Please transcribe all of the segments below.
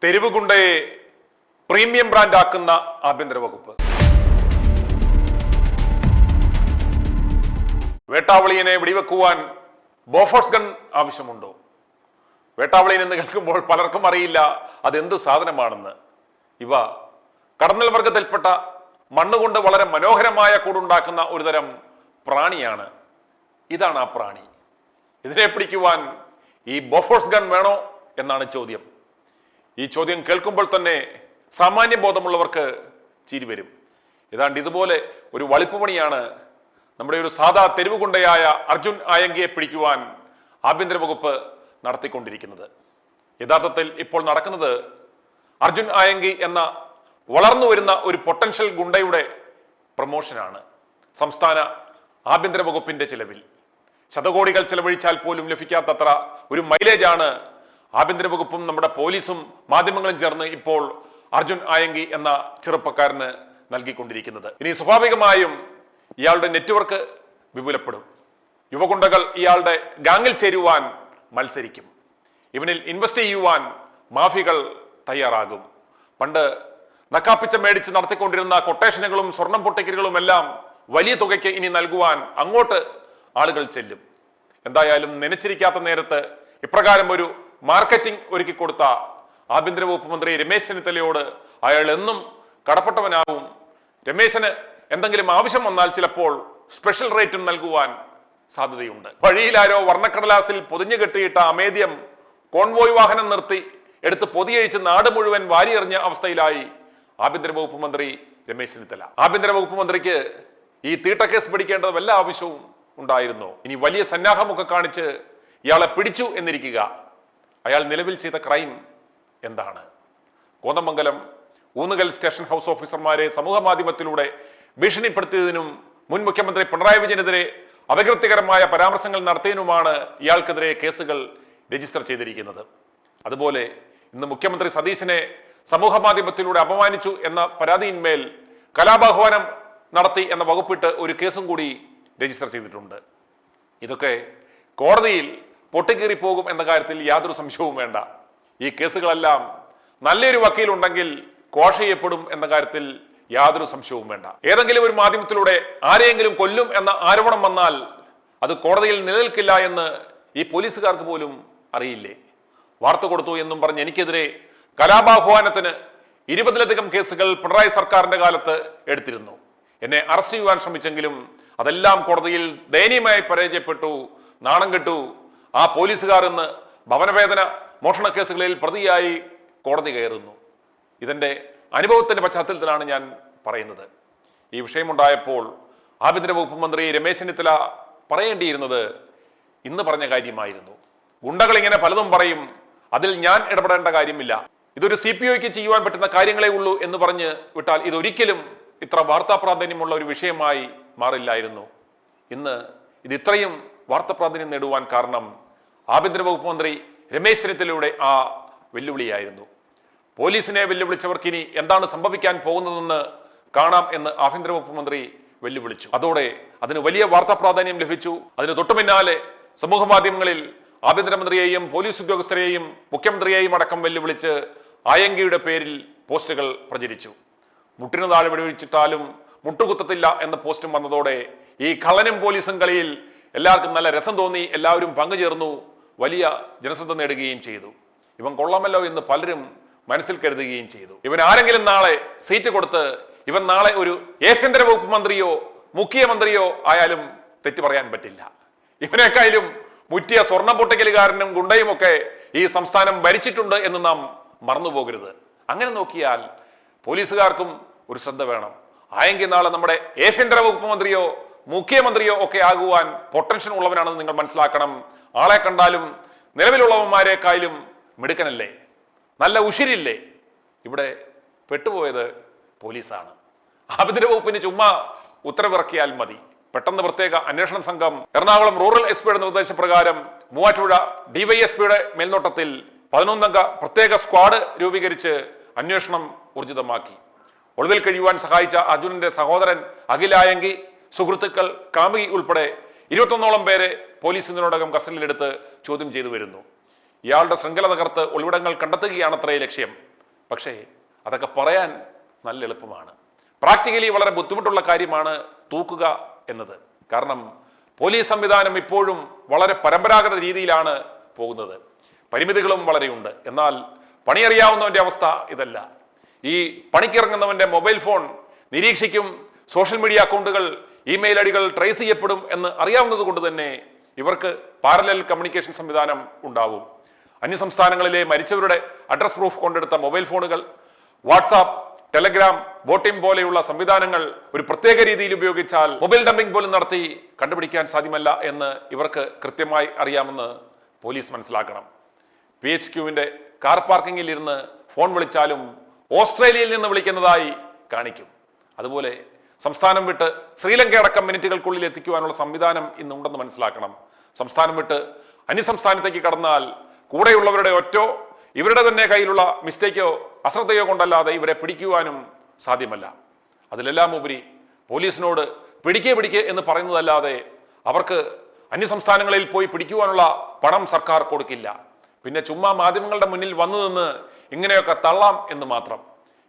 തെരുവ് ഗുണ്ടയെ premium brand ആക്കുന്ന ആഭ്യന്തര വകുപ്പ്. വേട്ടാവളിയനെ വെടിവെക്കുവാൻ ബോഫോഴ്സ് ഗൺ ആവശ്യമുണ്ടോ? വേട്ടാവളിയൻ എന്ന് കേൾക്കുമ്പോൾ പലർക്കും അറിയില്ല അതെന്ത് സാധനമാണെന്ന്. ഇവ കടന്നൽ വർഗത്തിൽപ്പെട്ട മണ്ണുകൊണ്ട് വളരെ മനോഹരമായ കൂടുണ്ടാക്കുന്ന ഒരുതരം പ്രാണിയാണ്. ഇതാണ് ആ പ്രാണി. ഇതിനെ പിടിക്കുവാൻ ഈ ബോഫോഴ്സ് ഗൺ വേണോ എന്നാണ് ചോദ്യം. ഈ ചോദ്യം കേൾക്കുമ്പോൾ തന്നെ സാമാന്യ ബോധമുള്ളവർക്ക് ചിരി വരും. ഏതാണ്ട് ഇതുപോലെ ഒരു വളിപ്പുപണിയാണ് നമ്മുടെ ഒരു സാധാ തെരുവ് ഗുണ്ടയായ അർജുൻ ആയങ്കിയെ പിടിക്കുവാൻ ആഭ്യന്തര വകുപ്പ് നടത്തിക്കൊണ്ടിരിക്കുന്നത്. യഥാർത്ഥത്തിൽ ഇപ്പോൾ നടക്കുന്നത് അർജുൻ ആയങ്കി എന്ന വളർന്നു വരുന്ന ഒരു പൊട്ടൻഷ്യൽ ഗുണ്ടയുടെ പ്രമോഷനാണ്. സംസ്ഥാന ആഭ്യന്തര വകുപ്പിന്റെ ചിലവിൽ ശതകോടികൾ ചെലവഴിച്ചാൽ പോലും ലഭിക്കാത്തത്ര ഒരു മൈലേജാണ് ആഭ്യന്തര വകുപ്പും നമ്മുടെ പോലീസും മാധ്യമങ്ങളും ചേർന്ന് ഇപ്പോൾ അർജുൻ ആയങ്കി എന്ന ചെറുപ്പക്കാരന് നൽകിക്കൊണ്ടിരിക്കുന്നത്. ഇനി സ്വാഭാവികമായും ഇയാളുടെ നെറ്റ്വർക്ക് വിപുലപ്പെടും. യുവഗുണ്ടകൾ ഇയാളുടെ ഗാങ്ങിൽ ചേരുവാൻ മത്സരിക്കും. ഇവനിൽ ഇൻവെസ്റ്റ് ചെയ്യുവാൻ മാഫികൾ തയ്യാറാകും. പണ്ട് നക്കാപ്പിച്ച മേടിച്ച് നടത്തിക്കൊണ്ടിരുന്ന കൊട്ടേഷനുകളും സ്വർണം പൊട്ടിക്കലുകളും എല്ലാം വലിയ തുകയ്ക്ക് ഇനി നൽകുവാൻ അങ്ങോട്ട് ആളുകൾ ചെല്ലും. എന്തായാലും നനച്ചിരിക്കാത്ത നേരത്ത് ഇപ്രകാരം ഒരു മാർക്കറ്റിംഗ് ഒരുക്കി കൊടുത്ത ആഭ്യന്തര വകുപ്പ് മന്ത്രി രമേശ് ചെന്നിത്തലയോട് അയാൾ എന്നും കടപ്പെട്ടവനാവും. രമേശന് എന്തെങ്കിലും ആവശ്യം വന്നാൽ ചിലപ്പോൾ സ്പെഷ്യൽ റേറ്റും നൽകുവാൻ സാധ്യതയുണ്ട്. വഴിയിലാരോ വർണ്ണക്കടലാസിൽ പൊതിഞ്ഞു കെട്ടിയിട്ട അമേദ്യം കോൺവോയ് വാഹനം നിർത്തി എടുത്ത് പൊതിയഴിച്ച് നാട് മുഴുവൻ വാരിയെറിഞ്ഞ അവസ്ഥയിലായി ആഭ്യന്തര വകുപ്പ് മന്ത്രി രമേശ് ചെന്നിത്തല. ആഭ്യന്തര വകുപ്പ് മന്ത്രിക്ക് ഈ തീട്ടക്കേസ് പിടിക്കേണ്ടത് വല്ല ആവശ്യവും ഉണ്ടായിരുന്നോ? ഇനി വലിയ സന്നാഹമൊക്കെ കാണിച്ച് ഇയാളെ പിടിച്ചു എന്നിരിക്കുക. അയാൾ നിലവിൽ ചെയ്ത ക്രൈം എന്താണ്? കോതമംഗലം ഊന്നുകൽ സ്റ്റേഷൻ ഹൗസ് ഓഫീസർമാരെ സമൂഹ മാധ്യമത്തിലൂടെ ഭീഷണിപ്പെടുത്തിയതിനും മുൻ മുഖ്യമന്ത്രി പിണറായി വിജയനെതിരെ അപകീർത്തികരമായ പരാമർശങ്ങൾ നടത്തിയതിനുമാണ് ഇയാൾക്കെതിരെ കേസുകൾ രജിസ്റ്റർ ചെയ്തിരിക്കുന്നത്. അതുപോലെ ഇന്ന് മുഖ്യമന്ത്രി സതീശനെ സമൂഹ മാധ്യമത്തിലൂടെ അപമാനിച്ചു എന്ന പരാതിയിന്മേൽ കലാപാഹ്വാനം നടത്തി എന്ന വകുപ്പിട്ട് ഒരു കേസും കൂടി രജിസ്റ്റർ ചെയ്തിട്ടുണ്ട്. ഇതൊക്കെ കോടതിയിൽ പൊട്ടിക്കീറിപ്പോകും എന്ന കാര്യത്തിൽ യാതൊരു സംശയവും വേണ്ട. ഈ കേസുകളെല്ലാം നല്ലൊരു വക്കീലുണ്ടെങ്കിൽ ക്വാഷ് ചെയ്യപ്പെടും എന്ന കാര്യത്തിൽ യാതൊരു സംശയവും വേണ്ട. ഏതെങ്കിലും ഒരു മാധ്യമത്തിലൂടെ ആരെയെങ്കിലും കൊല്ലും എന്ന ആരോപണം വന്നാൽ അത് കോടതിയിൽ നിലനിൽക്കില്ല എന്ന് ഈ പോലീസുകാർക്ക് പോലും അറിയില്ലേ? വാർത്ത കൊടുത്തു എന്നും പറഞ്ഞ് എനിക്കെതിരെ കലാപാഹ്വാനത്തിന് 20-ലധികം കേസുകൾ പിണറായി സർക്കാരിന്റെ കാലത്ത് എടുത്തിരുന്നു. എന്നെ അറസ്റ്റ് ചെയ്യുവാൻ ശ്രമിച്ചെങ്കിലും അതെല്ലാം കോടതിയിൽ ദയനീയമായി പരാജയപ്പെട്ടു. നാണം കെട്ടു. ആ പോലീസുകാർ ഇന്ന് ഭവനവേദന മോഷണ കേസുകളിൽ പ്രതിയായി കോടതി കയറുന്നു. ഇതിന്റെ അനുഭവത്തിന്റെ പശ്ചാത്തലത്തിലാണ് ഞാൻ പറയുന്നത്. ഈ വിഷയമുണ്ടായപ്പോൾ ആഭ്യന്തര വകുപ്പ് മന്ത്രി രമേശ് ചെന്നിത്തല പറയേണ്ടിയിരുന്നത് ഇന്ന് പറഞ്ഞ കാര്യമായിരുന്നു. ഗുണ്ടകൾ ഇങ്ങനെ പലതും പറയും, അതിൽ ഞാൻ ഇടപെടേണ്ട കാര്യമില്ല, ഇതൊരു CPOയ്ക്ക് ചെയ്യുവാൻ പറ്റുന്ന കാര്യങ്ങളേ ഉള്ളൂ എന്ന് പറഞ്ഞ് വിട്ടാൽ ഇതൊരിക്കലും ഇത്ര വാർത്താ പ്രാധാന്യമുള്ള ഒരു വിഷയമായി മാറില്ലായിരുന്നു. ഇന്ന് ഇത് ഇത്രയും വാർത്താ പ്രാധാന്യം നേടുവാൻ കാരണം ആഭ്യന്തര വകുപ്പ് മന്ത്രി രമേശ് ചെന്നിത്തലയുടെ ആ വെല്ലുവിളിയായിരുന്നു. പോലീസിനെ വെല്ലുവിളിച്ചവർക്ക് ഇനി എന്താണ് സംഭവിക്കാൻ പോകുന്നതെന്ന് കാണാം എന്ന് ആഭ്യന്തര വകുപ്പ് മന്ത്രി വെല്ലുവിളിച്ചു. അതോടെ അതിന് വലിയ വാർത്താ പ്രാധാന്യം ലഭിച്ചു. അതിന് തൊട്ടു പിന്നാലെ സമൂഹ മാധ്യമങ്ങളിൽ ആഭ്യന്തരമന്ത്രിയെയും പോലീസ് ഉദ്യോഗസ്ഥരെയും മുഖ്യമന്ത്രിയെയും അടക്കം വെല്ലുവിളിച്ച് ആയങ്കിയുടെ പേരിൽ പോസ്റ്റുകൾ പ്രചരിച്ചു. മുട്ടിന് താഴെ വെടിവെച്ചിട്ടാലും മുട്ടുകുത്തത്തില്ല എന്ന പോസ്റ്റും വന്നതോടെ ഈ കള്ളനും പോലീസും കളിയിൽ എല്ലാവർക്കും നല്ല രസം തോന്നി. എല്ലാവരും പങ്കുചേർന്നു. വലിയ ജനശ്രദ്ധ നേടുകയും ചെയ്തു. ഇവൻ കൊള്ളാമല്ലോ എന്ന് പലരും മനസ്സിൽ കരുതുകയും ചെയ്തു. ഇവൻ ആരെങ്കിലും നാളെ സീറ്റ് കൊടുത്ത് ഇവൻ നാളെ ഒരു ആഭ്യന്തര വകുപ്പ് മന്ത്രിയോ മുഖ്യമന്ത്രിയോ ആയാലും തെറ്റ് പറയാൻ പറ്റില്ല. ഇവനേക്കാളും മുറ്റിയ സ്വർണ്ണ പൊട്ടിക്കലുകാരനും ഗുണ്ടയും ഒക്കെ ഈ സംസ്ഥാനം ഭരിച്ചിട്ടുണ്ട് എന്ന് നാം മറന്നുപോകരുത്. അങ്ങനെ നോക്കിയാൽ പോലീസുകാർക്കും ഒരു ശ്രദ്ധ വേണം. ആയെങ്കിൽ നാളെ നമ്മുടെ ആഭ്യന്തര വകുപ്പ് മന്ത്രിയോ മുഖ്യമന്ത്രിയോ ഒക്കെ ആകുവാൻ പൊട്ടൻഷ്യൽ ഉള്ളവനാണെന്ന് നിങ്ങൾ മനസ്സിലാക്കണം. ആളെ കണ്ടാലും നിലവിലുള്ളവന്മാരെക്കാളും മിടുക്കനല്ലേ, നല്ല ഉശിരില്ലേ? ഇവിടെ പെട്ടുപോയത് പോലീസാണ്. ആഭ്യന്തര വകുപ്പിന് ചുമ്മാ ഉത്തരവിറക്കിയാൽ മതി. പെട്ടെന്ന് പ്രത്യേക അന്വേഷണ സംഘം എറണാകുളം റൂറൽ SP നിർദ്ദേശപ്രകാരം മൂവാറ്റുപുഴ DYSPയുടെ മേൽനോട്ടത്തിൽ 11-അംഗ പ്രത്യേക സ്ക്വാഡ് രൂപീകരിച്ച് അന്വേഷണം ഊർജിതമാക്കി. ഒളിവിൽ കഴിയുവാൻ സഹായിച്ച അർജുനന്റെ സഹോദരൻ അഖിലായങ്കി, സുഹൃത്തുക്കൾ, കാമുകി ഉൾപ്പെടെ 21ഓളം പേരെ പോലീസ് ഇതിനോടകം കസ്റ്റഡിയിലെടുത്ത് ചോദ്യം ചെയ്തു വരുന്നു. ഇയാളുടെ ശൃംഖല തകർത്ത് ഒളിവിടങ്ങൾ കണ്ടെത്തുകയാണത്രേ ലക്ഷ്യം. പക്ഷേ അതൊക്കെ പറയാൻ നല്ല എളുപ്പമാണ്. പ്രാക്ടിക്കലി വളരെ ബുദ്ധിമുട്ടുള്ള കാര്യമാണ് തൂക്കുക എന്നത്. കാരണം പോലീസ് സംവിധാനം ഇപ്പോഴും വളരെ പരമ്പരാഗത രീതിയിലാണ് പോകുന്നത്. പരിമിതികളും വളരെയുണ്ട്. എന്നാൽ പണിയറിയാവുന്നവന്റെ അവസ്ഥ ഇതല്ല. ഈ പണിക്കിറങ്ങുന്നവന്റെ മൊബൈൽ ഫോൺ നിരീക്ഷിക്കും, സോഷ്യൽ മീഡിയ അക്കൗണ്ടുകൾ, ഇമെയിൽ ഐഡികൾ ട്രേസ് ചെയ്യപ്പെടും എന്ന് അറിയാവുന്നത് കൊണ്ട് തന്നെ ഇവർക്ക് പാരലൽ കമ്മ്യൂണിക്കേഷൻ സംവിധാനം ഉണ്ടാവും. അന്യസംസ്ഥാനങ്ങളിലെ മരിച്ചവരുടെ അഡ്രസ് പ്രൂഫ് കൊണ്ടെടുത്ത മൊബൈൽ ഫോണുകൾ, വാട്സാപ്പ്, ടെലഗ്രാം, ബോട്ടിം പോലെയുള്ള സംവിധാനങ്ങൾ ഒരു പ്രത്യേക രീതിയിൽ ഉപയോഗിച്ചാൽ മൊബൈൽ ഡംപിംഗ് പോലും നടത്തി കണ്ടുപിടിക്കാൻ സാധ്യമല്ല എന്ന് ഇവർക്ക് കൃത്യമായി അറിയാമെന്ന് പോലീസ് മനസ്സിലാക്കണം. PHQവിന്റെ കാർ പാർക്കിങ്ങിൽ ഇരുന്ന് ഫോൺ വിളിച്ചാലും ഓസ്ട്രേലിയയിൽ നിന്ന് വിളിക്കുന്നതായി കാണിക്കും. അതുപോലെ സംസ്ഥാനം വിട്ട് ശ്രീലങ്ക അടക്കം മിനിറ്റുകൾക്കുള്ളിൽ എത്തിക്കുവാനുള്ള സംവിധാനം ഇന്നുണ്ടെന്ന് മനസ്സിലാക്കണം. സംസ്ഥാനം വിട്ട് അന്യസംസ്ഥാനത്തേക്ക് കടന്നാൽ കൂടെയുള്ളവരുടെ ഒറ്റോ ഇവരുടെ തന്നെ കയ്യിലുള്ള മിസ്റ്റേക്കോ അശ്രദ്ധയോ കൊണ്ടല്ലാതെ ഇവരെ പിടിക്കുവാനും സാധ്യമല്ല. അതിലെല്ലാം ഉപരി പോലീസിനോട് പിടിക്കേ എന്ന് പറയുന്നതല്ലാതെ അവർക്ക് അന്യസംസ്ഥാനങ്ങളിൽ പോയി പിടിക്കുവാനുള്ള പണം സർക്കാർ കൊടുക്കില്ല. പിന്നെ ചുമ്മാ മാധ്യമങ്ങളുടെ മുന്നിൽ വന്നു നിന്ന് ഇങ്ങനെയൊക്കെ തള്ളാം എന്ന് മാത്രം.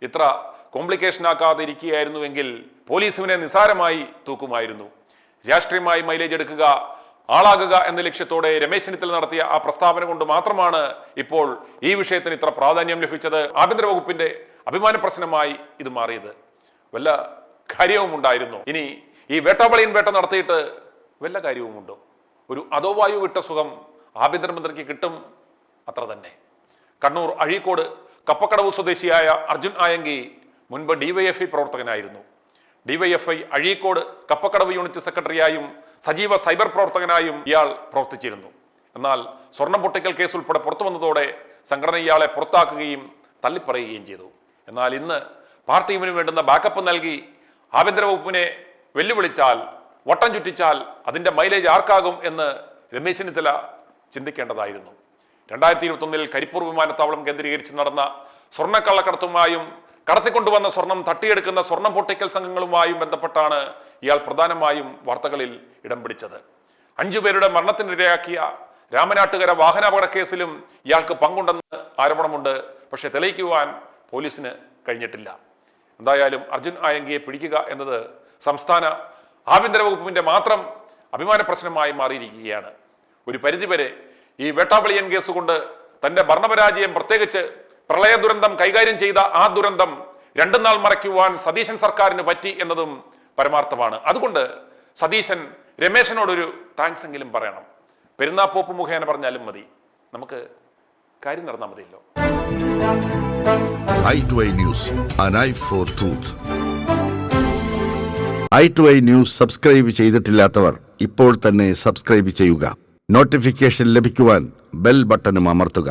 ഇത്ര കോംപ്ലിക്കേഷൻ ആക്കാതെ ഇരിക്കുകയായിരുന്നുവെങ്കിൽ പോലീസിനെ നിസാരമായി തൂക്കുമായിരുന്നു. രാഷ്ട്രീയമായി മൈലേജ് എടുക്കുക, ആളാകുക എന്ന ലക്ഷ്യത്തോടെ രമേശ് ചെന്നിത്തല നടത്തിയ ആ പ്രസ്താവന കൊണ്ട് മാത്രമാണ് ഇപ്പോൾ ഈ വിഷയത്തിന് ഇത്ര പ്രാധാന്യം ലഭിച്ചത്. ആഭ്യന്തര വകുപ്പിന്റെ അഭിമാന പ്രശ്നമായി ഇത് മാറിയത്. വല്ല കാര്യവും ഉണ്ടായിരുന്നു? ഇനി ഈ വേട്ടാവളിയൻ വേട്ട നടത്തിയിട്ട് വല്ല കാര്യവുമുണ്ടോ? ഒരു അധോവായു വിട്ട സുഖം ആഭ്യന്തരമന്ത്രിക്ക് കിട്ടും, അത്ര തന്നെ. കണ്ണൂർ അഴീക്കോട് കപ്പക്കടവ് സ്വദേശിയായ അർജുൻ ആയങ്കി മുൻപ് DYFI പ്രവർത്തകനായിരുന്നു. DYFI Azhikode Kappakkadavu unit സെക്രട്ടറിയായും സജീവ സൈബർ പ്രവർത്തകനായും ഇയാൾ പ്രവർത്തിച്ചിരുന്നു. എന്നാൽ സ്വർണം പൊട്ടിക്കൽ കേസ് ഉൾപ്പെടെ പുറത്തു വന്നതോടെ സംഘടന ഇയാളെ പുറത്താക്കുകയും തള്ളിപ്പറയുകയും ചെയ്തു. എന്നാൽ ഇന്ന് പാർട്ടി ഇവന് വേണ്ടുന്ന ബാക്കപ്പ് നൽകി ആഭ്യന്തര വകുപ്പിനെ വെല്ലുവിളിച്ചാൽ, വട്ടം ചുറ്റിച്ചാൽ അതിന്റെ മൈലേജ് ആർക്കാകും എന്ന് രമേശ് ചെന്നിത്തല ചിന്തിക്കേണ്ടതായിരുന്നു. 2021 കരിപ്പൂർ വിമാനത്താവളം കേന്ദ്രീകരിച്ച് നടന്ന സ്വർണ്ണക്കള്ളക്കടത്തുമായും കടത്തിക്കൊണ്ടുവന്ന സ്വർണം തട്ടിയെടുക്കുന്ന സ്വർണം പൊട്ടിക്കൽ സംഘങ്ങളുമായും ബന്ധപ്പെട്ടാണ് ഇയാൾ പ്രധാനമായും വാർത്തകളിൽ ഇടം പിടിച്ചത്. 5 പേരുടെ മരണത്തിനിരയാക്കിയ രാമനാട്ടുകര വാഹനാപകട കേസിലും ഇയാൾക്ക് പങ്കുണ്ടെന്ന് ആരോപണമുണ്ട്. പക്ഷെ തെളിയിക്കുവാൻ പോലീസിന് കഴിഞ്ഞിട്ടില്ല. എന്തായാലും അർജുൻ ആയങ്കിയെ പിടിക്കുക എന്നത് സംസ്ഥാന ആഭ്യന്തര വകുപ്പിന്റെ മാത്രം അഭിമാന പ്രശ്നമായി മാറിയിരിക്കുകയാണ്. ഒരു പരിധിവരെ ഈ വേട്ടാവളിയൻ കേസ് കൊണ്ട് തന്റെ ഭരണപരാജയം, പ്രത്യേകിച്ച് പ്രളയ ദുരന്തം കൈകാര്യം ചെയ്ത ആ ദുരന്തം 2 നാൾ മറയ്ക്കുവാൻ സതീശൻ സർക്കാരിന് പറ്റി എന്നതും പരമാർത്ഥമാണ്. അതുകൊണ്ട് സതീശൻ രമേശനോടൊരു താങ്ക്സ് എങ്കിലും പറയണം. പെരുന്നാപ്പോപ്പ് മുഖേന പറഞ്ഞാലും മതി, നമുക്ക് കാര്യം നടന്നാൽ മതിയല്ലോ. i2i News, an eye for truth. i2i News subscribe ചെയ്തിട്ടില്ലാത്തവർ ഇപ്പോൾ തന്നെ സബ്സ്ക്രൈബ് ചെയ്യുക. നോട്ടിഫിക്കേഷൻ ലഭിക്കുവാൻ ബെൽ ബട്ടണും അമർത്തുക.